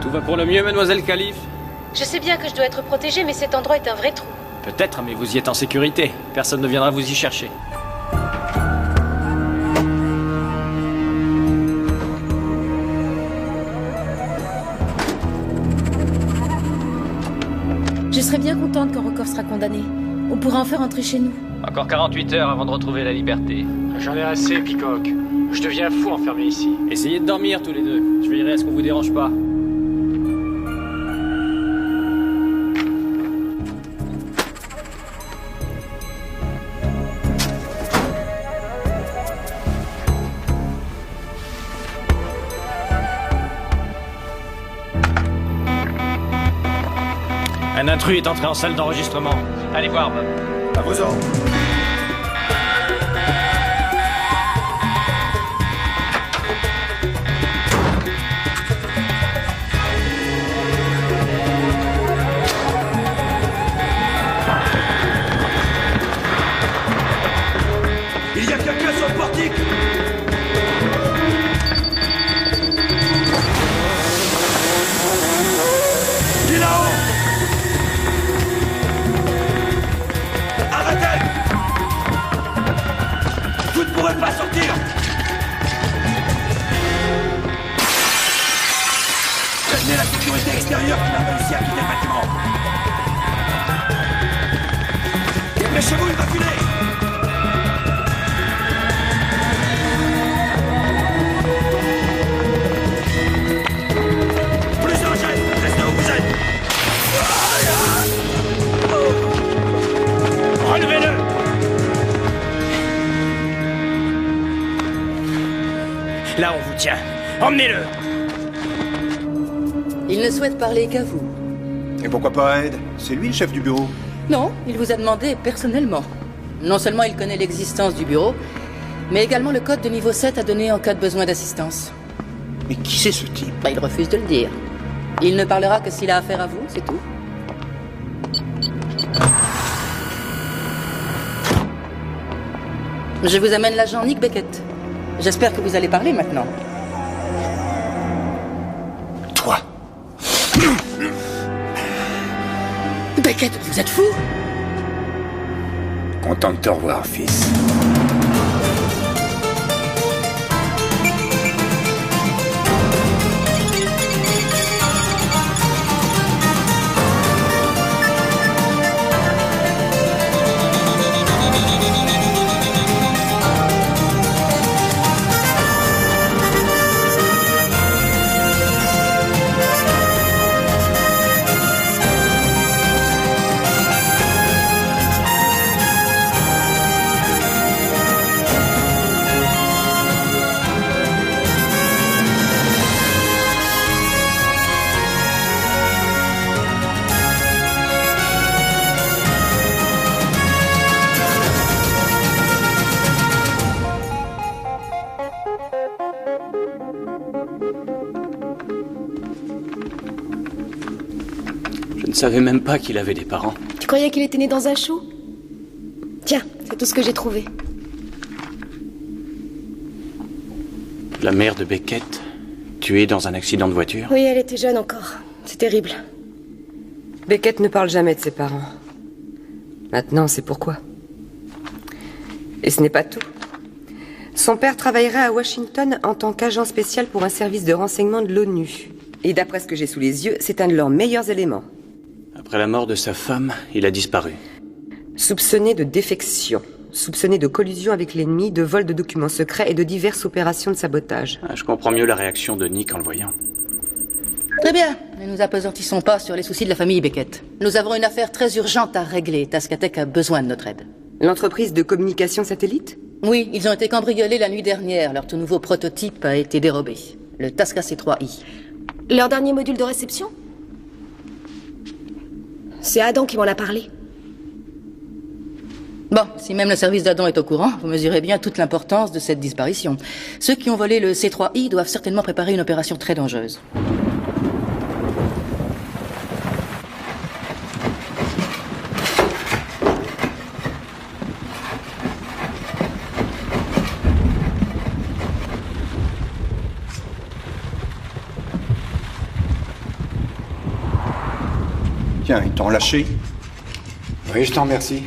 Tout va pour le mieux, mademoiselle Calife? Je sais bien que je dois être protégée, mais cet endroit est un vrai trou. Peut-être, mais vous y êtes en sécurité. Personne ne viendra vous y chercher. Je serais bien contente quand Rokov sera condamné. On pourra enfin rentrer chez nous. Encore 48 heures avant de retrouver la liberté. J'en ai assez, Peacock. Je deviens fou enfermé ici. Essayez de dormir tous les deux. Je veillerai à ce qu'on vous dérange pas. Un intrus est entré en salle d'enregistrement. Allez voir, Bob. À vos ordres. Il y a quelqu'un sur le portique. Il est là-haut. Arrêtez! Vous ne pourrez pas sortir! Prévenez la sécurité extérieure qui n'a réussi à quitter le bâtiment! Dépêchez-vous, il va filer! Plusieurs jets! Restez où vous êtes! Relevez-le! Là, on vous tient. Emmenez-le! Il ne souhaite parler qu'à vous. Et pourquoi pas Ed? C'est lui le chef du bureau. Non, il vous a demandé personnellement. Non seulement il connaît l'existence du bureau, mais également le code de niveau 7 à donner en cas de besoin d'assistance. Mais qui c'est ce type? Il refuse de le dire. Il ne parlera que s'il a affaire à vous, c'est tout. Je vous amène l'agent Nick Beckett. J'espère que vous allez parler maintenant. Toi. Beckett, vous êtes fou? Content de te revoir, fils. Je ne savais même pas qu'il avait des parents. Tu croyais qu'il était né dans un chou? Tiens, c'est tout ce que j'ai trouvé. La mère de Beckett, tuée dans un accident de voiture. Oui, elle était jeune encore. C'est terrible. Beckett ne parle jamais de ses parents. Maintenant, c'est pourquoi. Et ce n'est pas tout. Son père travaillerait à Washington en tant qu'agent spécial pour un service de renseignement de l'ONU. Et d'après ce que j'ai sous les yeux, c'est un de leurs meilleurs éléments. Après la mort de sa femme, il a disparu. Soupçonné de défection, soupçonné de collusion avec l'ennemi, de vol de documents secrets et de diverses opérations de sabotage. Je comprends mieux la réaction de Nick en le voyant. Très bien, ne nous apesantissons pas sur les soucis de la famille Beckett. Nous avons une affaire très urgente à régler. Tascatec a besoin de notre aide. L'entreprise de communication satellite ? Oui, ils ont été cambriolés la nuit dernière. Leur tout nouveau prototype a été dérobé. Le Tasca C3I. Leur dernier module de réception? C'est Adam qui m'en a parlé. Bon, si même le service d'Adam est au courant, vous mesurez bien toute l'importance de cette disparition. Ceux qui ont volé le C3I doivent certainement préparer une opération très dangereuse. Tiens, ils t'ont lâché. Oui, je t'en remercie.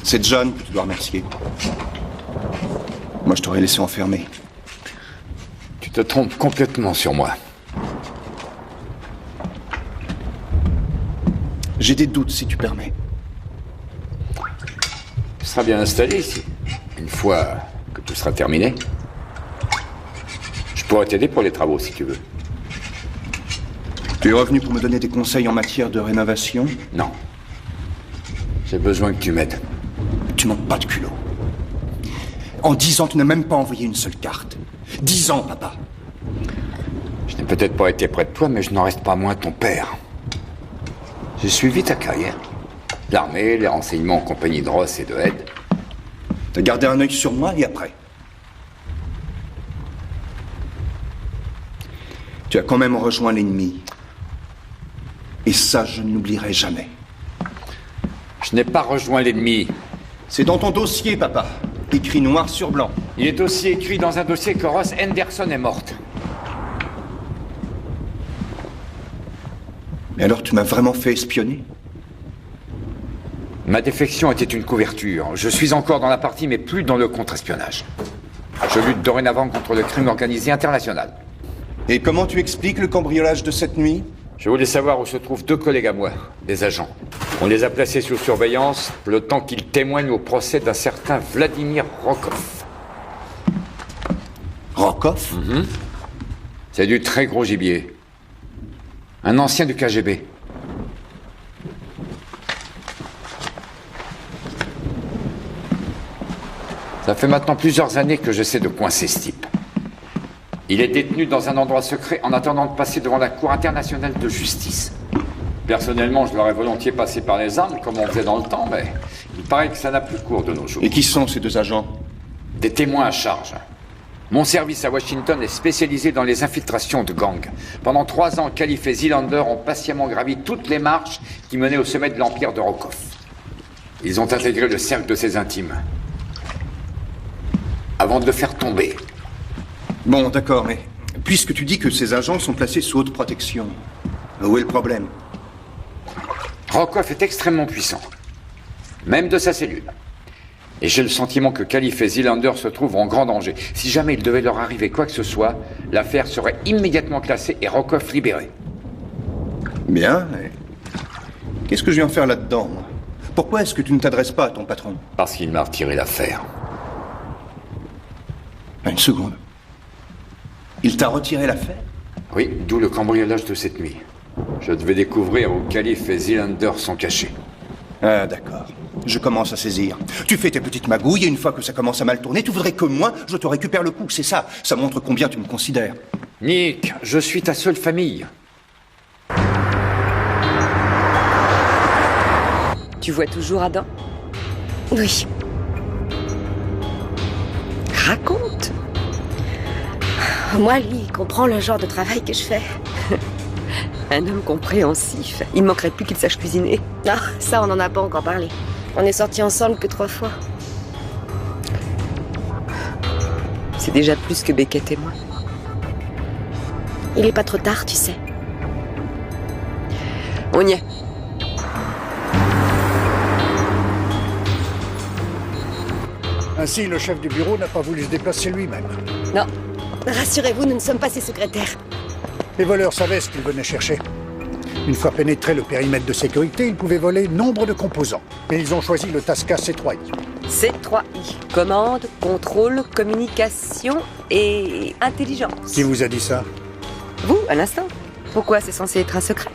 C'est John que tu dois remercier. Moi, je t'aurais laissé enfermer. Tu te trompes complètement sur moi. J'ai des doutes, si tu permets. Tu seras bien installé ici. Une fois que tout sera terminé. Je pourrais t'aider pour les travaux, si tu veux. Tu es revenu pour me donner des conseils en matière de rénovation? Non. J'ai besoin que tu m'aides. Tu manques pas de culot. En 10 ans, tu n'as même pas envoyé une seule carte. 10 ans, papa. Je n'ai peut-être pas été près de toi, mais je n'en reste pas moins ton père. J'ai suivi ta carrière. L'armée, les renseignements en compagnie de Ross et de Ed. T'as gardé un œil sur moi et après. Tu as quand même rejoint l'ennemi. Et ça, je ne l'oublierai jamais. Je n'ai pas rejoint l'ennemi. C'est dans ton dossier, papa. Écrit noir sur blanc. Il est aussi écrit dans un dossier que Ross Henderson est morte. Mais alors, tu m'as vraiment fait espionner? Ma défection était une couverture. Je suis encore dans la partie, mais plus dans le contre-espionnage. Je lutte dorénavant contre le crime organisé international. Et comment tu expliques le cambriolage de cette nuit? Je voulais savoir où se trouvent 2 collègues à moi, des agents. On les a placés sous surveillance le temps qu'ils témoignent au procès d'un certain Vladimir Rokov. Rokov? C'est du très gros gibier. Un ancien du KGB. Ça fait maintenant plusieurs années que j'essaie de coincer ce type. Il est détenu dans un endroit secret en attendant de passer devant la Cour internationale de justice. Personnellement, je l'aurais volontiers passé par les armes, comme on faisait dans le temps, mais il paraît que ça n'a plus cours de nos jours. Et qui sont ces 2 agents? Des témoins à charge. Mon service à Washington est spécialisé dans les infiltrations de gangs. Pendant 3 ans, Calife et Zilander ont patiemment gravi toutes les marches qui menaient au sommet de l'empire de Rokov. Ils ont intégré le cercle de ses intimes. Avant de le faire tomber. Bon, d'accord, mais puisque tu dis que ces agents sont placés sous haute protection, où est le problème? Rokov est extrêmement puissant. Même de sa cellule. Et j'ai le sentiment que Calife et Zilander se trouvent en grand danger. Si jamais il devait leur arriver quoi que ce soit, l'affaire serait immédiatement classée et Rokov libéré. Bien, mais qu'est-ce que je viens faire là-dedans, moi? Pourquoi est-ce que tu ne t'adresses pas à ton patron? Parce qu'il m'a retiré l'affaire. Une seconde. Il t'a retiré l'affaire? Oui, d'où le cambriolage de cette nuit. Je devais découvrir où Calife et Zilander sont cachés. Ah, d'accord. Je commence à saisir. Tu fais tes petites magouilles et une fois que ça commence à mal tourner, tu voudrais que moi, je te récupère le coup, c'est ça. Ça montre combien tu me considères. Nick, je suis ta seule famille. Tu vois toujours Adam? Oui. Raconte. Moi, lui, il comprend le genre de travail que je fais. Un homme compréhensif. Il manquerait plus qu'il sache cuisiner. Ah, ça, on n'en a pas encore parlé. On est sortis ensemble que 3 fois. C'est déjà plus que Beckett et moi. Il est pas trop tard, tu sais. On y est. Ainsi, le chef du bureau n'a pas voulu se déplacer lui-même. Non. Rassurez-vous, nous ne sommes pas ses secrétaires. Les voleurs savaient ce qu'ils venaient chercher. Une fois pénétré le périmètre de sécurité, ils pouvaient voler nombre de composants. Mais ils ont choisi le Tasca C3I. C3I. Commande, contrôle, communication et intelligence. Qui vous a dit ça? Vous, à l'instant. Pourquoi c'est censé être un secret?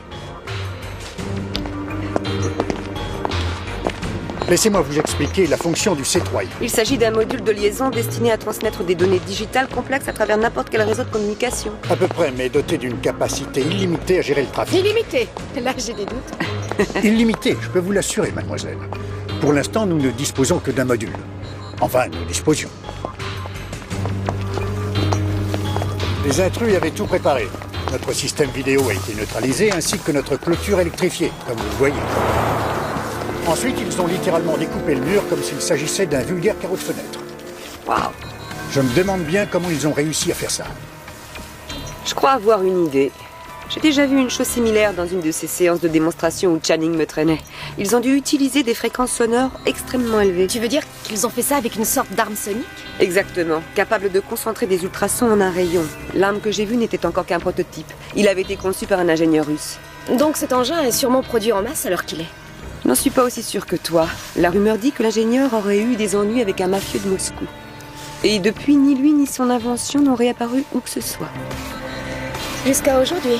Laissez-moi vous expliquer la fonction du C3I. Il s'agit d'un module de liaison destiné à transmettre des données digitales complexes à travers n'importe quel réseau de communication. À peu près, mais doté d'une capacité illimitée à gérer le trafic. Illimité. Là, j'ai des doutes. Illimitée, je peux vous l'assurer, mademoiselle. Pour l'instant, nous ne disposons que d'un module. Enfin, nous disposions. Les intrus avaient tout préparé. Notre système vidéo a été neutralisé, ainsi que notre clôture électrifiée, comme vous le voyez. Ensuite, ils ont littéralement découpé le mur comme s'il s'agissait d'un vulgaire carreau de fenêtre. Waouh. Je me demande bien comment ils ont réussi à faire ça. Je crois avoir une idée. J'ai déjà vu une chose similaire dans une de ces séances de démonstration où Channing me traînait. Ils ont dû utiliser des fréquences sonores extrêmement élevées. Tu veux dire qu'ils ont fait ça avec une sorte d'arme sonique? Exactement, capable de concentrer des ultrasons en un rayon. L'arme que j'ai vue n'était encore qu'un prototype. Il avait été conçu par un ingénieur russe. Donc cet engin est sûrement produit en masse alors qu'il est. Je n'en suis pas aussi sûre que toi. La rumeur dit que l'ingénieur aurait eu des ennuis avec un mafieux de Moscou. Et depuis, ni lui ni son invention n'ont réapparu où que ce soit. Jusqu'à aujourd'hui.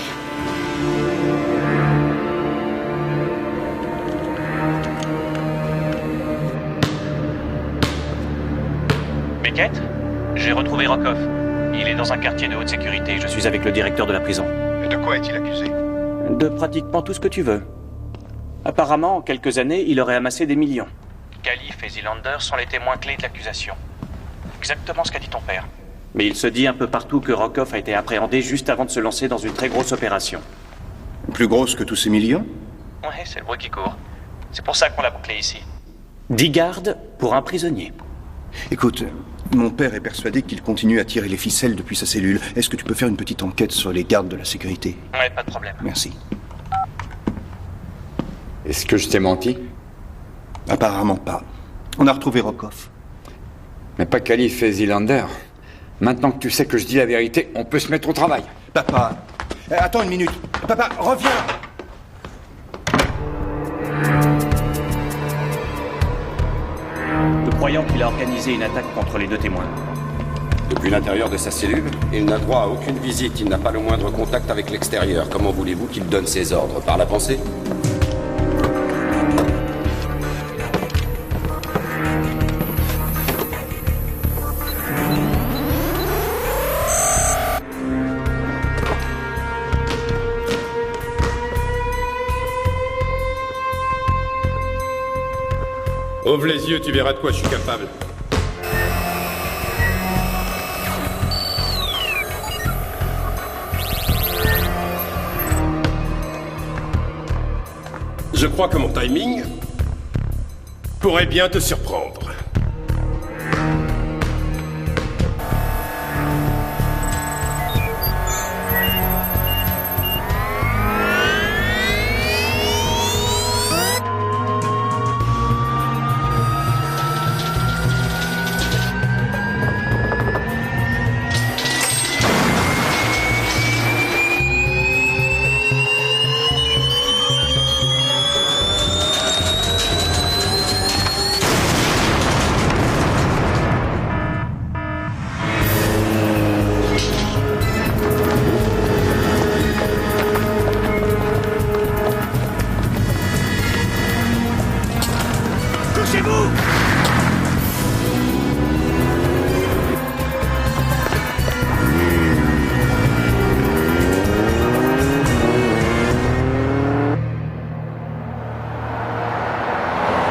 Beckett, j'ai retrouvé Rokov. Il est dans un quartier de haute sécurité. Je suis avec le directeur de la prison. Et de quoi est-il accusé? De pratiquement tout ce que tu veux. Apparemment, en quelques années, il aurait amassé des millions. Khalif et Zilander sont les témoins clés de l'accusation. Exactement ce qu'a dit ton père. Mais il se dit un peu partout que Rokov a été appréhendé juste avant de se lancer dans une très grosse opération. Plus grosse que tous ces millions? Ouais, c'est le bruit qui court. C'est pour ça qu'on l'a bouclé ici. 10 gardes pour un prisonnier. Écoute, mon père est persuadé qu'il continue à tirer les ficelles depuis sa cellule. Est-ce que tu peux faire une petite enquête sur les gardes de la sécurité? Ouais, pas de problème. Merci. Est-ce que je t'ai menti? Apparemment pas. On a retrouvé Rokov. Mais pas Khalif et Zilander. Maintenant que tu sais que je dis la vérité, on peut se mettre au travail. Papa, attends une minute. Papa, reviens. Nous croyons qu'il a organisé une attaque contre les deux témoins. Depuis l'intérieur de sa cellule, il n'a droit à aucune visite, il n'a pas le moindre contact avec l'extérieur. Comment voulez-vous qu'il donne ses ordres? Par la pensée? Ouvre les yeux, tu verras de quoi je suis capable. Je crois que mon timing pourrait bien te surprendre.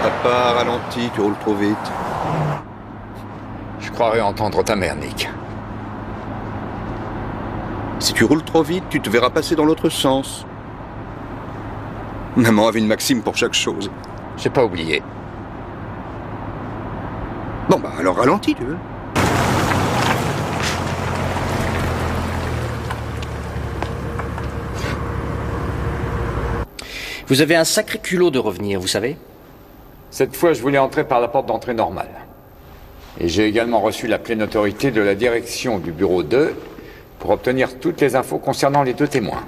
Papa, ralentis, tu roules trop vite. Je croirais entendre ta mère, Nick. Si tu roules trop vite, tu te verras passer dans l'autre sens. Maman avait une maxime pour chaque chose. J'ai pas oublié. Bon, bah alors ralentis, tu veux. Vous avez un sacré culot de revenir, vous savez? Cette fois, je voulais entrer par la porte d'entrée normale. Et j'ai également reçu la pleine autorité de la direction du bureau 2 pour obtenir toutes les infos concernant les deux témoins.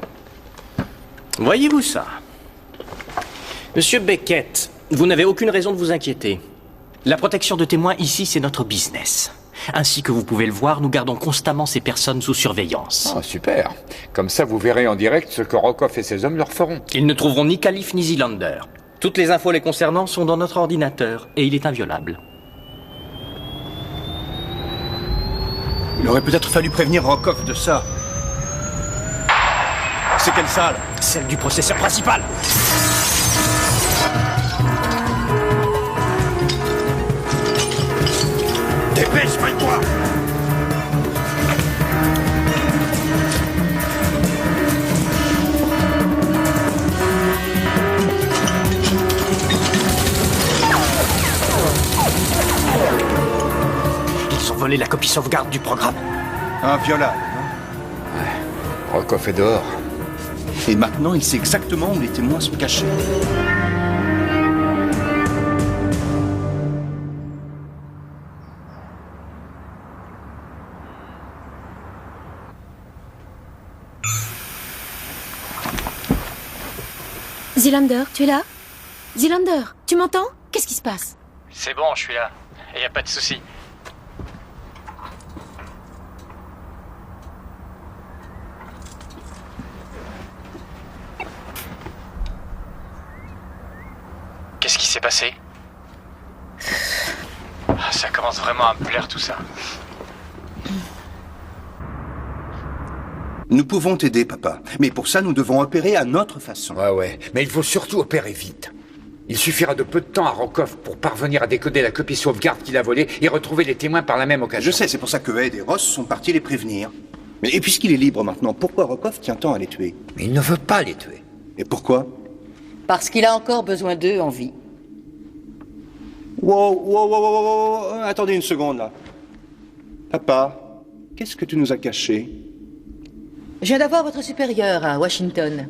Voyez-vous ça? Monsieur Beckett, vous n'avez aucune raison de vous inquiéter. La protection de témoins ici, c'est notre business. Ainsi que vous pouvez le voir, nous gardons constamment ces personnes sous surveillance. Ah, super. Comme ça, vous verrez en direct ce que Rokov et ses hommes leur feront. Ils ne trouveront ni Khalif ni Zilander. Toutes les infos les concernant sont dans notre ordinateur, et il est inviolable. Il aurait peut-être fallu prévenir Rokov de ça. C'est quelle salle? Celle du processeur principal. Dépêche-toi! Ils ont volé la copie sauvegarde du programme. Inviolable, Ouais. Rokov est dehors. Et maintenant, il sait exactement où les témoins se cachaient. Zilander, tu es là? Zilander, tu m'entends? Qu'est-ce qui se passe? C'est bon, je suis là. Et y a pas de souci. Qu'est-ce qui s'est passé? Ça commence vraiment à me plaire tout ça. Nous pouvons t'aider, papa. Mais pour ça, nous devons opérer à notre façon. Ouais. Mais il faut surtout opérer vite. Il suffira de peu de temps à Rokov pour parvenir à décoder la copie sauvegarde qu'il a volée et retrouver les témoins par la même occasion. Je sais, c'est pour ça que Ed et Ross sont partis les prévenir. Et puisqu'il est libre maintenant, pourquoi Rokov tient tant à les tuer? Mais il ne veut pas les tuer. Et pourquoi? Parce qu'il a encore besoin d'eux en vie. Wow. Attendez une seconde, là. Papa, qu'est-ce que tu nous as caché? Je viens d'avoir votre supérieur à Washington.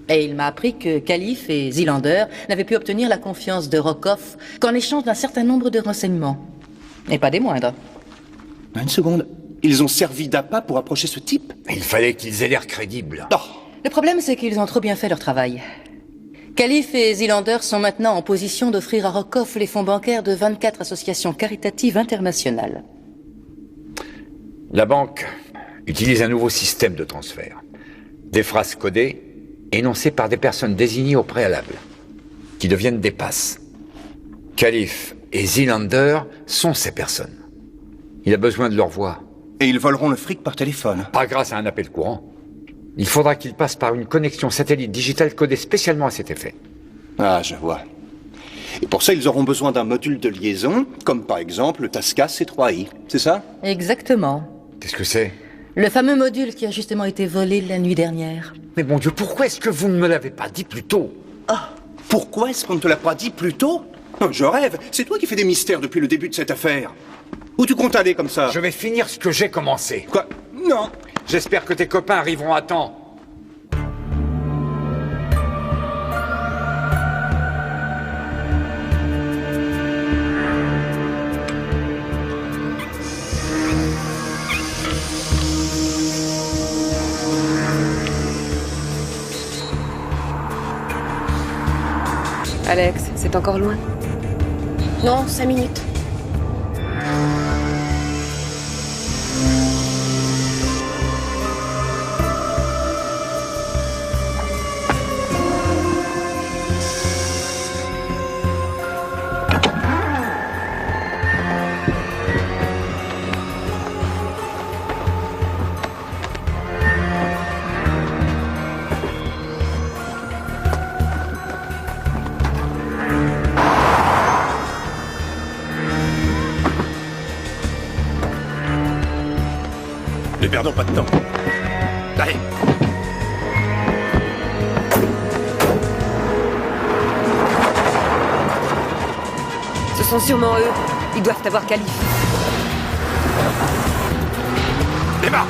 Et il m'a appris que Kaliff et Zilander n'avaient pu obtenir la confiance de Rokov qu'en échange d'un certain nombre de renseignements. Et pas des moindres. Une seconde. Ils ont servi d'appât pour approcher ce type? Il fallait qu'ils aient l'air crédibles. Oh. Le problème, c'est qu'ils ont trop bien fait leur travail. Kaliff et Zilander sont maintenant en position d'offrir à Rokov les fonds bancaires de 24 associations caritatives internationales. La banque utilise un nouveau système de transfert. Des phrases codées, énoncées par des personnes désignées au préalable, qui deviennent des passes. Kaliff et Zilander sont ces personnes. Il a besoin de leur voix. Et ils voleront le fric par téléphone? Pas grâce à un appel courant. Il faudra qu'ils passent par une connexion satellite digitale codée spécialement à cet effet. Ah, je vois. Et pour ça, ils auront besoin d'un module de liaison, comme par exemple le Tasca C3I. C'est ça? Exactement. Qu'est-ce que c'est? Le fameux module qui a justement été volé la nuit dernière. Mais mon Dieu, pourquoi est-ce que vous ne me l'avez pas dit plus tôt? Pourquoi est-ce qu'on ne te l'a pas dit plus tôt? Je rêve. C'est toi qui fais des mystères depuis le début de cette affaire. Où tu comptes aller comme ça? Je vais finir ce que j'ai commencé. Quoi? Non. J'espère que tes copains arriveront à temps. Alex, c'est encore loin? Non, 5 minutes. Ne perdons pas de temps. Allez. Ce sont sûrement eux. Ils doivent avoir Kaliff. Démarre.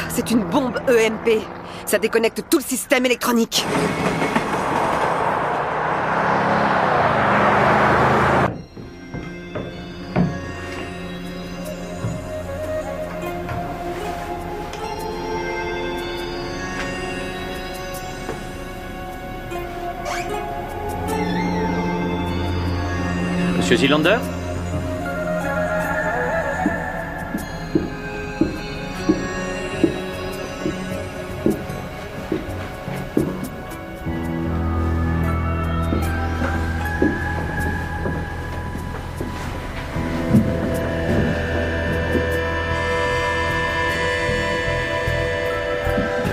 C'est une bombe EMP. Ça déconnecte tout le système électronique. Monsieur Zilander?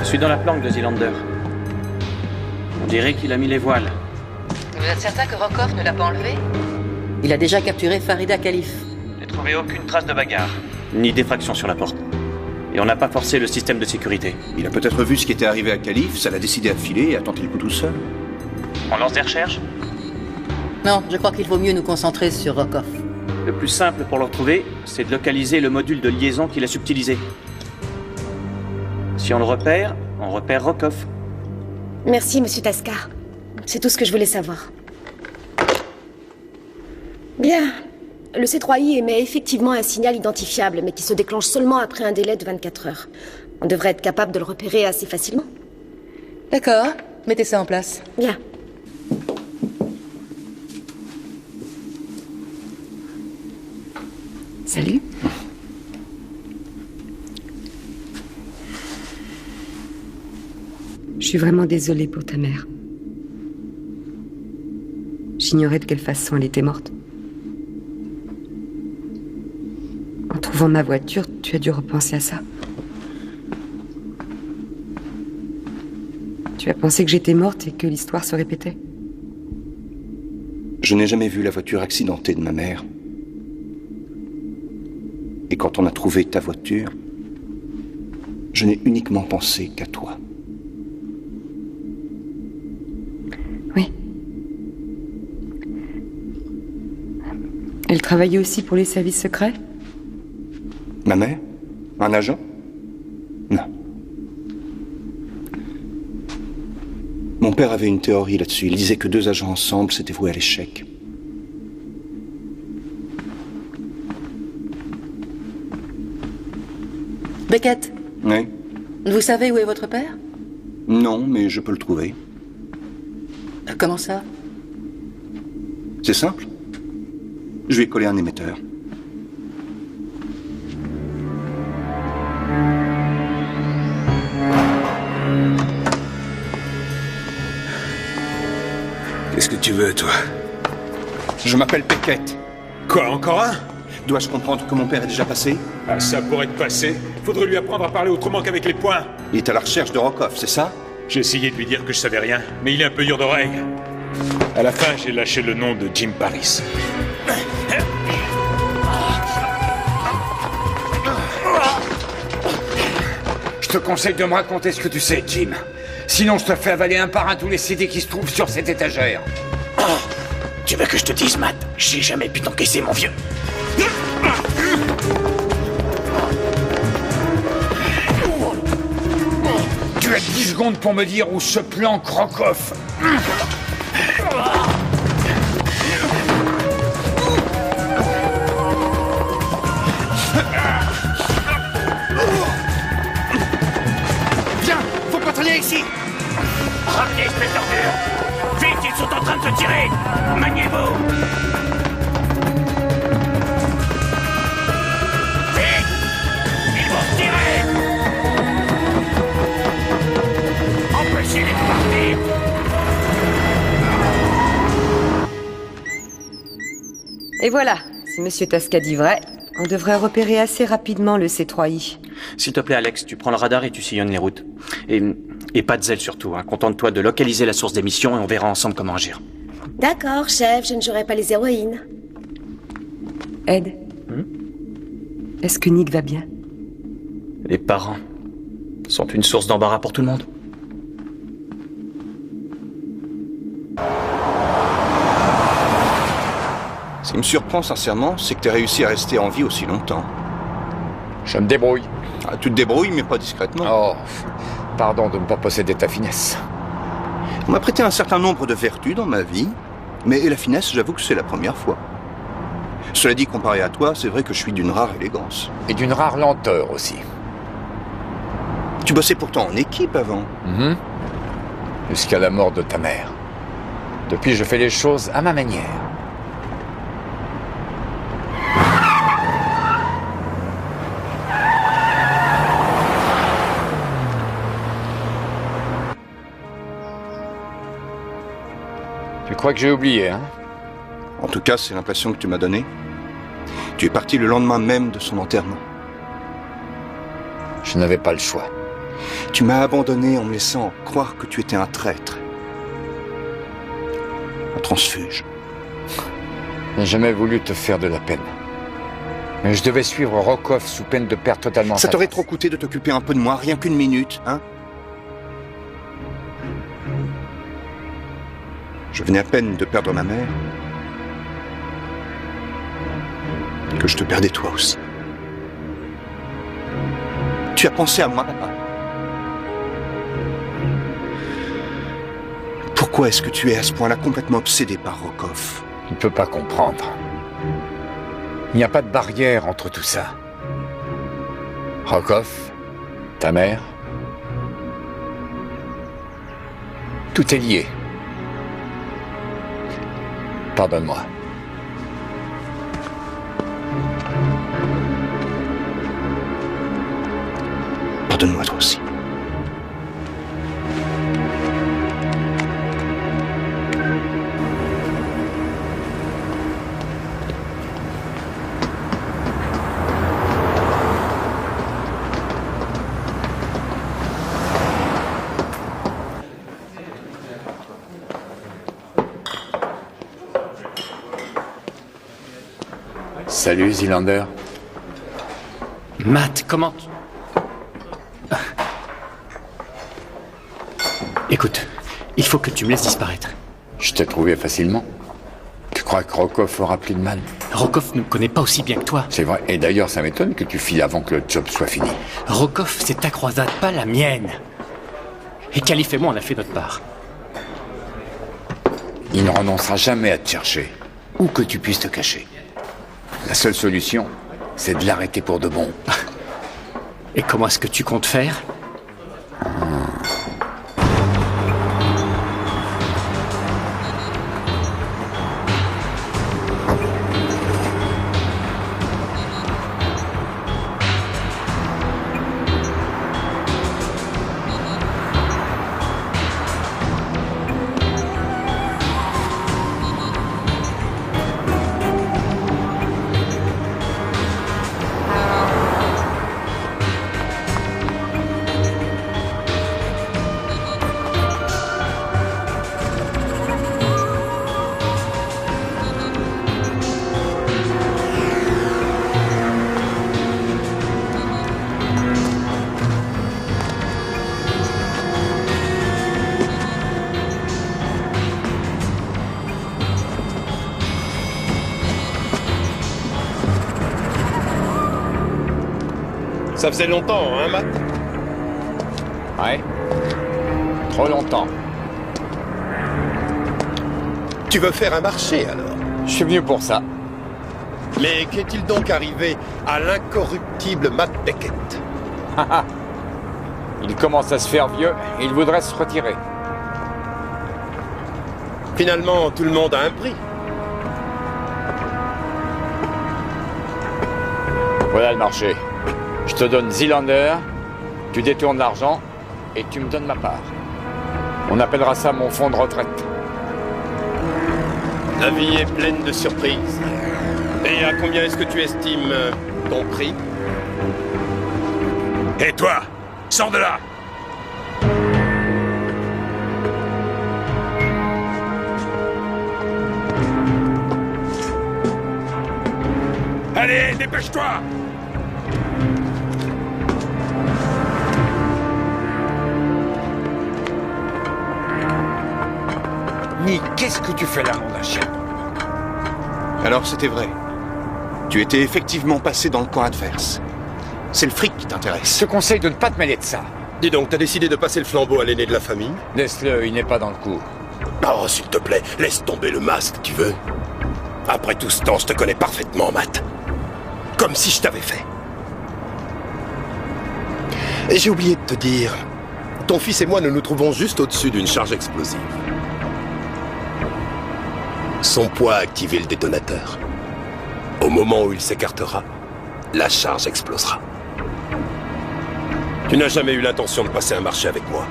Je suis dans la planque de Zilander. On dirait qu'il a mis les voiles. Vous êtes certain que Rokoff ne l'a pas enlevé? Il a déjà capturé Farida Khalif. J'ai trouvé aucune trace de bagarre, ni d'effraction sur la porte. Et on n'a pas forcé le système de sécurité. Il a peut-être vu ce qui était arrivé à Khalif, ça l'a décidé à filer et à tenter le coup tout seul. On lance des recherches? Non, je crois qu'il vaut mieux nous concentrer sur Rokoff. Le plus simple pour le retrouver, c'est de localiser le module de liaison qu'il a subtilisé. Si on le repère, on repère Rokoff. Merci, monsieur Taskar. C'est tout ce que je voulais savoir. Bien. Le C3I émet effectivement un signal identifiable, mais qui se déclenche seulement après un délai de 24 heures. On devrait être capable de le repérer assez facilement. D'accord, mettez ça en place. Bien. Salut. Je suis vraiment désolée pour ta mère. J'ignorais de quelle façon elle était morte. En trouvant ma voiture, tu as dû repenser à ça. Tu as pensé que j'étais morte et que l'histoire se répétait. Je n'ai jamais vu la voiture accidentée de ma mère. Et quand on a trouvé ta voiture, je n'ai uniquement pensé qu'à toi. Oui. Elle travaillait aussi pour les services secrets ? Ma mère? Un agent? Non. Mon père avait une théorie là-dessus. Il disait que 2 agents ensemble, c'était voué à l'échec. Beckett, Oui? vous savez où est votre père? Non, mais je peux le trouver. Comment ça? C'est simple. Je vais coller un émetteur. Qu'est-ce que tu veux, toi? Je m'appelle Beckett. Quoi, encore un? Dois-je comprendre que mon père est déjà passé? Ah, ça pourrait te passer. Faudrait lui apprendre à parler autrement qu'avec les poings. Il est à la recherche de Rokoff, c'est ça? J'ai essayé de lui dire que je savais rien, mais il est un peu dur d'oreille. À la fin, j'ai lâché le nom de Jim Paris. Je te conseille de me raconter ce que tu sais, Jim. Sinon, je te fais avaler un par un tous les CD qui se trouvent sur cette étagère. Tu veux que je te dise, Matt? J'ai jamais pu t'encaisser, mon vieux. Tu as 10 secondes pour me dire où se planque Rokoff. Viens, faut patrouiller ici. Ramenez, espèce d'ordure. Vite, ils sont en train de se tirer. Maniez-vous. Vite, ils vont se tirer. Empêchez-les de partir. Et voilà, si Monsieur Tasca dit vrai, on devrait repérer assez rapidement le C3I. S'il te plaît, Alex, tu prends le radar et tu sillonnes les routes. Et pas de zèle surtout, hein. Contente-toi de localiser la source d'émission et on verra ensemble comment agir. D'accord, chef, je ne jouerai pas les héroïnes. Ed, est-ce que Nick va bien? Les parents sont une source d'embarras pour tout le monde. Ce qui me surprend sincèrement, c'est que tu as réussi à rester en vie aussi longtemps. Je me débrouille. Ah, tu te débrouilles, mais pas discrètement. Oh, pardon de ne pas posséder ta finesse. On m'a prêté un certain nombre de vertus dans ma vie, mais la finesse, j'avoue que c'est la première fois. Cela dit, comparé à toi, c'est vrai que je suis d'une rare élégance. Et d'une rare lenteur aussi. Tu bossais pourtant en équipe avant. Jusqu'à la mort de ta mère. Depuis, je fais les choses à ma manière. Tu crois que j'ai oublié, hein? En tout cas, c'est l'impression que tu m'as donnée. Tu es parti le lendemain même de son enterrement. Je n'avais pas le choix. Tu m'as abandonné en me laissant croire que tu étais un traître. Un transfuge. Je n'ai jamais voulu te faire de la peine. Mais je devais suivre Rokov sous peine de perdre totalement Ça sa t'aurait trace. trop coûté de t'occuper un peu de moi, rien qu'une minute, hein? Je venais à peine de perdre ma mère. Que je te perdais toi aussi. Tu as pensé à moi, papa? Pourquoi est-ce que tu es à ce point-là complètement obsédé par Rokov? Tu ne peux pas comprendre. Il n'y a pas de barrière entre tout ça. Rokov, ta mère, tout est lié. Pardonne-moi. Pardonne-moi toi aussi. Salut, Zilander. Matt, comment... Écoute, il faut que tu me laisses disparaître. Je t'ai trouvé facilement. Tu crois que Rokov aura plus de mal? Rokov ne me connaît pas aussi bien que toi. C'est vrai. Et d'ailleurs, ça m'étonne que tu files avant que le job soit fini. Rokov, c'est ta croisade, pas la mienne. Et Khalif et moi, on a fait notre part. Il ne renoncera jamais à te chercher, où que tu puisses te cacher. La seule solution, c'est de l'arrêter pour de bon. Et comment est-ce que tu comptes faire? Ça faisait longtemps, hein, Matt? Ouais. Trop longtemps. Tu veux faire un marché, alors? Je suis venu pour ça. Mais qu'est-il donc arrivé à l'incorruptible Matt Beckett? Il commence à se faire vieux et il voudrait se retirer. Finalement, tout le monde a un prix. Voilà le marché. Je te donne Zilander, tu détournes l'argent et tu me donnes ma part. On appellera ça mon fonds de retraite. La vie est pleine de surprises. Et à combien est-ce que tu estimes ton prix? Et toi, sors de là! Allez, dépêche-toi! Nick, qu'est-ce que tu fais là, mon chien? Alors c'était vrai. Tu étais effectivement passé dans le camp adverse. C'est le fric qui t'intéresse. Je te conseille de ne pas te mêler de ça. Dis donc, t'as décidé de passer le flambeau à l'aîné de la famille? Laisse-le, il n'est pas dans le coup. Oh, s'il te plaît, laisse tomber le masque, tu veux? Après tout ce temps, je te connais parfaitement, Matt. Comme si je t'avais fait. Et j'ai oublié de te dire, ton fils et moi, nous nous trouvons juste au-dessus d'une charge explosive. Son poids a activé le détonateur. Au moment où il s'écartera, la charge explosera. Tu n'as jamais eu l'intention de passer un marché avec moi.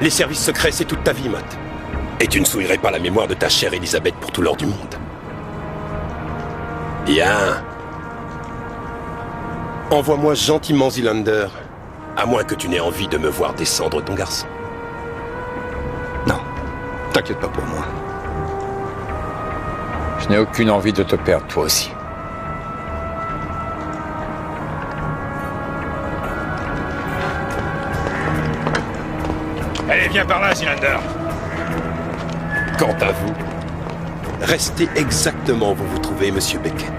Les services secrets, c'est toute ta vie, Matt. Et tu ne souillerais pas la mémoire de ta chère Elisabeth pour tout l'or du monde. Bien. Envoie-moi gentiment Zilander À moins que tu n'aies envie de me voir descendre ton garçon. Non, t'inquiète pas pour moi. Je n'ai aucune envie de te perdre, toi aussi. Allez, viens par là, Cylinder. Quant à vous, restez exactement où vous vous trouvez, Monsieur Beckett.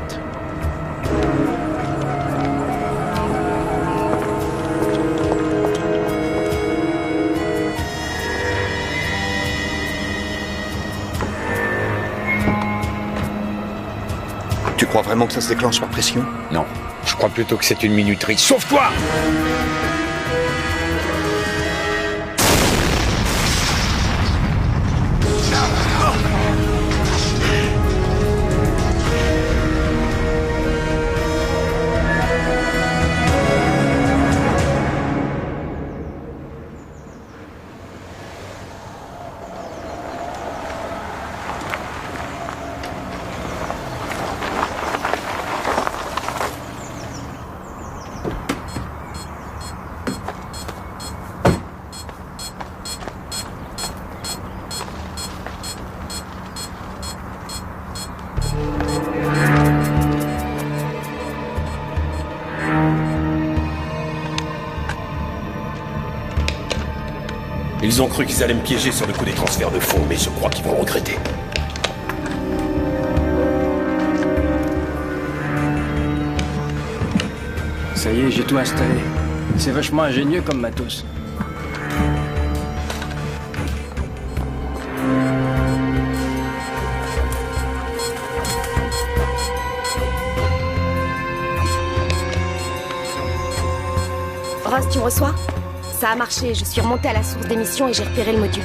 Tu crois vraiment que ça se déclenche par pression? Non, je crois plutôt que c'est une minuterie. Sauve-toi! Ils ont cru qu'ils allaient me piéger sur le coup des transferts de fonds, mais je crois qu'ils vont le regretter. Ça y est, j'ai tout installé. C'est vachement ingénieux comme matos. Ross, tu me reçois? Ça a marché, je suis remontée à la source d'émission et j'ai repéré le module.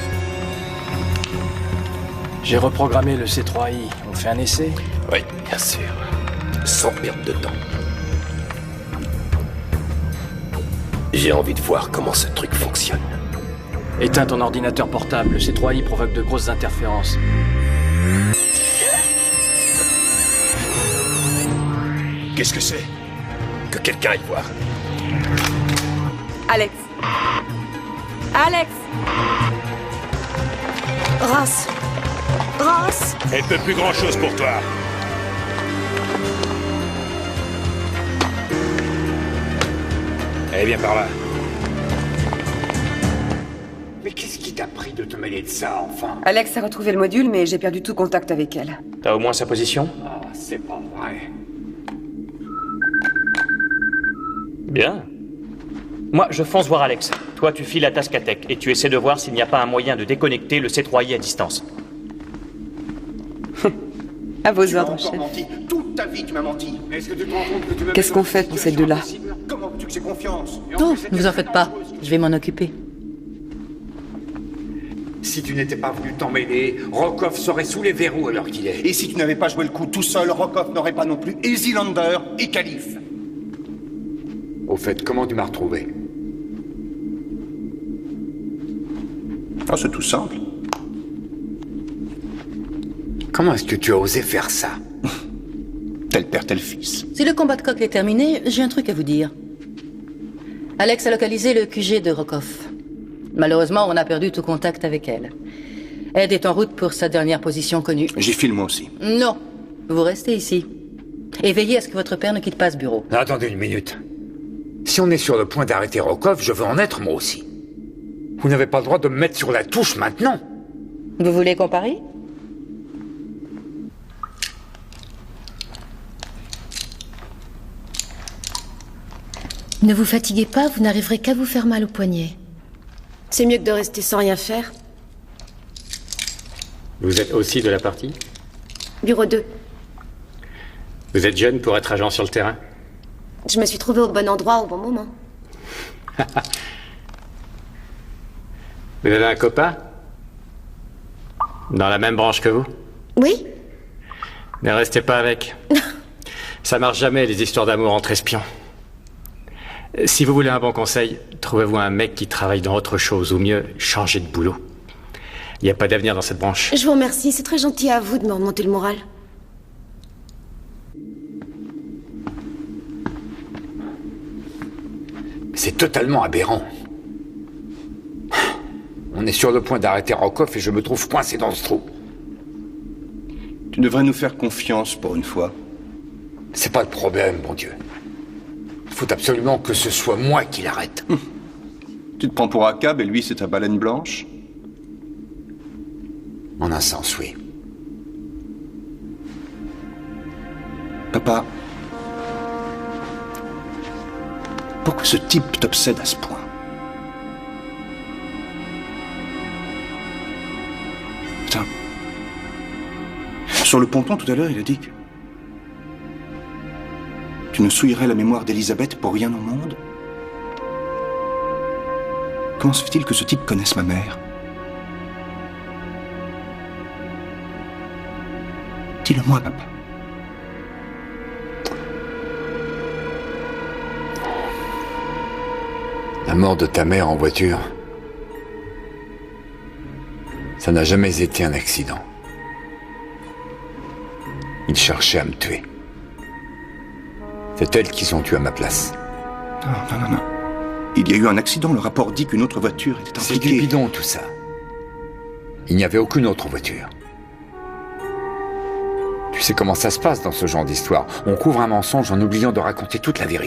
J'ai reprogrammé le C3I. On fait un essai? Oui, bien sûr. Sans perte de temps. J'ai envie de voir comment ce truc fonctionne. Éteins ton ordinateur portable, le C3I provoque de grosses interférences. Qu'est-ce que c'est? Que quelqu'un aille voir. Alex. Alex! Ross! Ross! Elle peut plus grand-chose pour toi. Allez, viens par là. Mais qu'est-ce qui t'a pris de te mêler de ça, enfin? Alex a retrouvé le module, mais j'ai perdu tout contact avec elle. T'as au moins sa position? Ah, c'est pas vrai. Bien. Moi, je fonce voir Alex. Toi, tu files à Tascatec et tu essaies de voir s'il n'y a pas un moyen de déconnecter le C3I à distance. À vos ordres, chef. Toute ta vie, tu m'as menti. Est-ce que tu te rends compte que tu me Qu'est-ce qu'on fait pour ces deux-là? Comment veux-tu que j'ai confiance? Non, ne vous en faites pas. Je vais m'en occuper. Si tu n'étais pas venu t'en mêler, Rokov serait sous les verrous à l'heure qu'il est. Et si tu n'avais pas joué le coup tout seul, Rokov n'aurait pas non plus et Zilander et Khalif. Au fait, comment tu m'as retrouvé? Ah, c'est tout simple. Comment est-ce que tu as osé faire ça? Tel père, tel fils. Si le combat de coq est terminé, j'ai un truc à vous dire. Alex a localisé le QG de Rokov. Malheureusement, on a perdu tout contact avec elle. Ed est en route pour sa dernière position connue. J'y file moi aussi. Non, vous restez ici. Et veillez à ce que votre père ne quitte pas ce bureau. Attendez une minute. Si on est sur le point d'arrêter Rokov, je veux en être moi aussi. Vous n'avez pas le droit de me mettre sur la touche maintenant. Vous voulez qu'on parie? Ne vous fatiguez pas, vous n'arriverez qu'à vous faire mal au poignet. C'est mieux que de rester sans rien faire. Vous êtes aussi de la partie? Bureau 2. Vous êtes jeune pour être agent sur le terrain? Je me suis trouvée au bon endroit au bon moment. Vous avez un copain? Dans la même branche que vous? Oui? Ne restez pas avec. Ça marche jamais, les histoires d'amour entre espions. Si vous voulez un bon conseil, trouvez-vous un mec qui travaille dans autre chose, ou mieux, changez de boulot. Il n'y a pas d'avenir dans cette branche. Je vous remercie, c'est très gentil à vous de me remonter le moral. C'est totalement aberrant. On est sur le point d'arrêter Rokoff et je me trouve coincé dans ce trou. Tu devrais nous faire confiance pour une fois. C'est pas le problème, bon Dieu. Il faut absolument que ce soit moi qui l'arrête. Tu te prends pour Akab et lui c'est ta baleine blanche? En un sens, oui. Papa, pourquoi ce type t'obsède à ce point? Putain. Sur le ponton tout à l'heure, il a dit que tu ne souillerais la mémoire d'Elisabeth pour rien au monde? Comment se fait-il que ce type connaisse ma mère? Dis-le-moi, papa. La mort de ta mère en voiture, ça n'a jamais été un accident. Ils cherchaient à me tuer. C'est elles qui sont tuées à ma place. Non. Il y a eu un accident, le rapport dit qu'une autre voiture était impliquée. C'est du bidon, tout ça. Il n'y avait aucune autre voiture. Tu sais comment ça se passe dans ce genre d'histoire. On couvre un mensonge en oubliant de raconter toute la vérité.